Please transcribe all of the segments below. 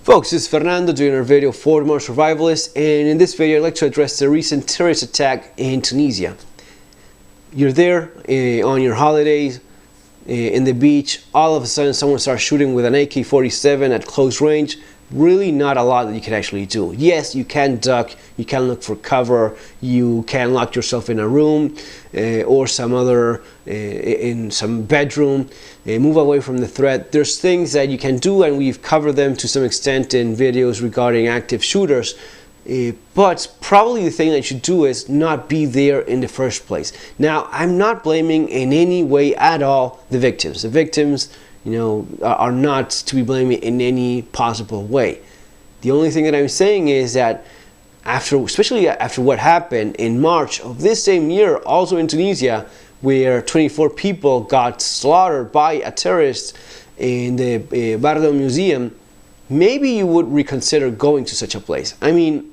Folks, this is Fernando doing our video for the Modern Survivalist, and in this video I'd like to address the recent terrorist attack in Tunisia. You're there on your holidays in the beach, all of a sudden someone starts shooting with an AK-47 at close range. Really not a lot that you can actually do. Yes, you can duck, you can look for cover, you can lock yourself in a room or some other, in some bedroom, move away from the threat. There's things that you can do, and we've covered them to some extent in videos regarding active shooters. But probably the thing that you should do is not be there in the first place. Now, I'm not blaming in any way at all the victims. The victims, are not to be blamed in any possible way. The only thing that I'm saying is that especially after what happened in March of this same year, also in Tunisia, where 24 people got slaughtered by a terrorist in the Bardo Museum, maybe you would reconsider going to such a place. I mean,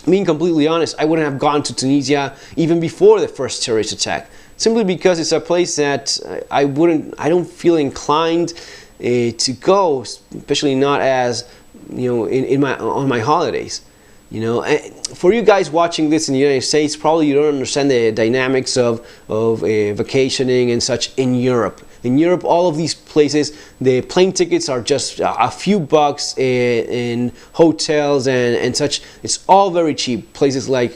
being completely honest, I wouldn't have gone to Tunisia even before the first terrorist attack, simply because it's a place that I don't feel inclined to go, especially not as on my holidays. For you guys watching this in the United States, probably you don't understand the dynamics of vacationing and such in Europe. In Europe, all of these places, the plane tickets are just a few bucks, in hotels and such. It's all very cheap. Places like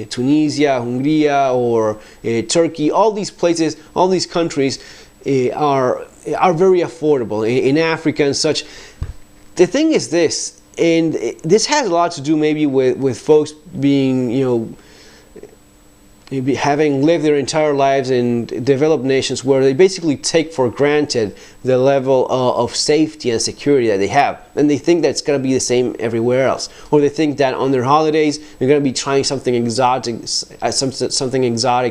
Tunisia, Hungary, or Turkey, all these places, all these countries are very affordable. In Africa and such. The thing is this, and this has a lot to do maybe with folks being, maybe having lived their entire lives in developed nations where they basically take for granted the level of safety and security that they have, and they think that's going to be the same everywhere else, or they think that on their holidays they're going to be trying something exotic,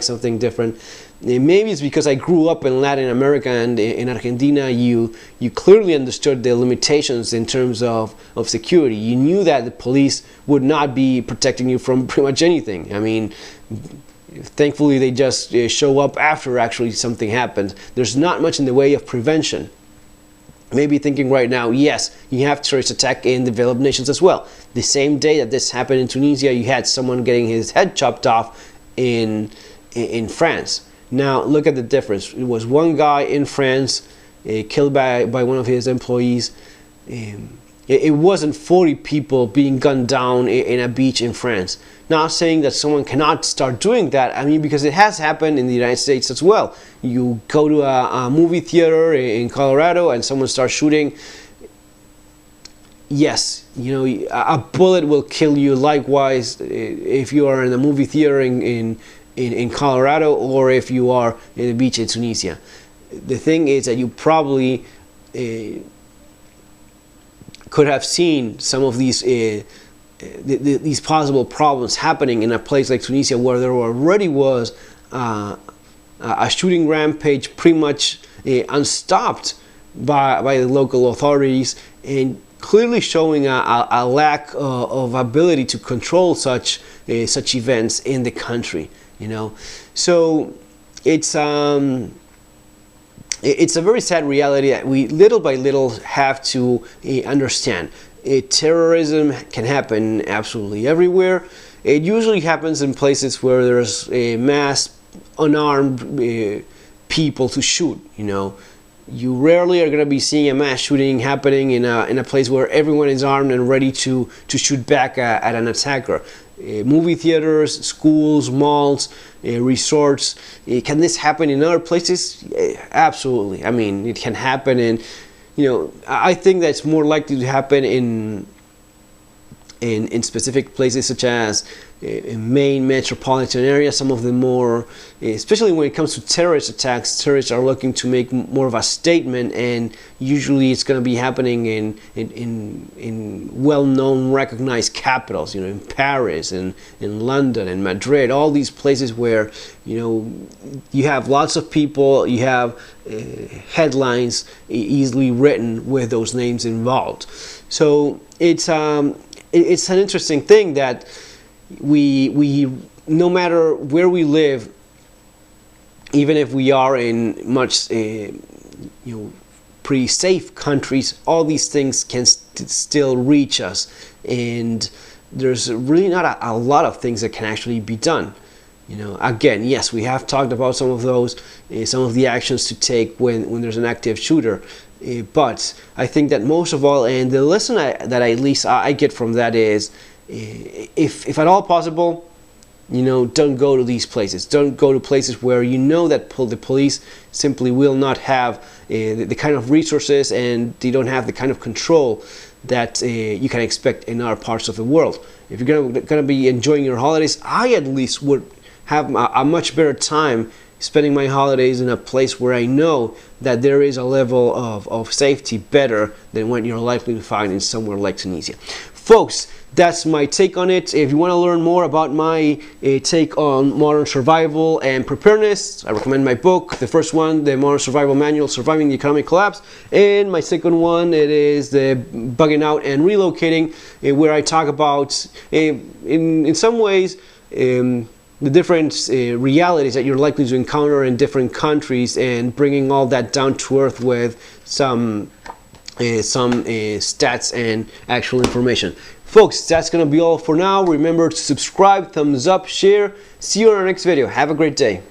something different. Maybe it's because I grew up in Latin America and in Argentina. You clearly understood the limitations in terms of security. You knew that the police would not be protecting you from pretty much anything. I mean, thankfully they just show up after actually something happens. There's not much in the way of prevention. Maybe thinking right now, yes, you have terrorist attack in developed nations as well. The same day that this happened in Tunisia, you had someone getting his head chopped off in France. Now look at the difference. It was one guy in France killed by one of his employees. It wasn't 40 people being gunned down in a beach in France. Not saying that someone cannot start doing that. I mean, because it has happened in the United States as well. You go to a movie theater in Colorado and someone starts shooting. Yes, a bullet will kill you. Likewise, if you are in a movie theater in Colorado, or if you are in the beach in Tunisia. The thing is that you probably could have seen some of these possible problems happening in a place like Tunisia, where there already was a shooting rampage pretty much unstopped by the local authorities, and clearly showing a lack of ability to control such events in the country. So it's a very sad reality that we little by little have to understand. Terrorism can happen absolutely everywhere. It usually happens in places where there's a mass unarmed people to shoot. You rarely are going to be seeing a mass shooting happening in a place where everyone is armed and ready to shoot back at an attacker. Movie theaters, schools, malls, resorts. Can this happen in other places? Absolutely. I mean, it can happen in, I think that's more likely to happen in specific places such as main metropolitan areas. Some of the more, especially when it comes to terrorist attacks, terrorists are looking to make more of a statement, and usually it's going to be happening in well-known, recognized capitals, in Paris and in London and Madrid, all these places where you have lots of people, you have headlines easily written with those names involved. So it's an interesting thing that we no matter where we live, even if we are in much pretty safe countries, all these things can still reach us, and there's really not a lot of things that can actually be done. You know, again, yes, we have talked about some of those, some of the actions to take when there's an active shooter, but I think that most of all, and the lesson that at least I get from that is, if at all possible, you know, don't go to these places. Don't go to places where you know that the police simply will not have the kind of resources, and they don't have the kind of control that you can expect in other parts of the world. If you're gonna be enjoying your holidays, I at least would have a much better time spending my holidays in a place where I know that there is a level of safety better than what you're likely to find in somewhere like Tunisia. Folks, that's my take on it. If you want to learn more about my take on modern survival and preparedness, I recommend my book. The first one, The Modern Survival Manual, Surviving the Economic Collapse, and my second one, it is the Bugging Out and Relocating, where I talk about, in some ways, the different realities that you're likely to encounter in different countries, and bringing all that down to earth with some stats and actual information. Folks, that's gonna be all for now. Remember to subscribe, thumbs up, share. See you in our next video. Have a great day.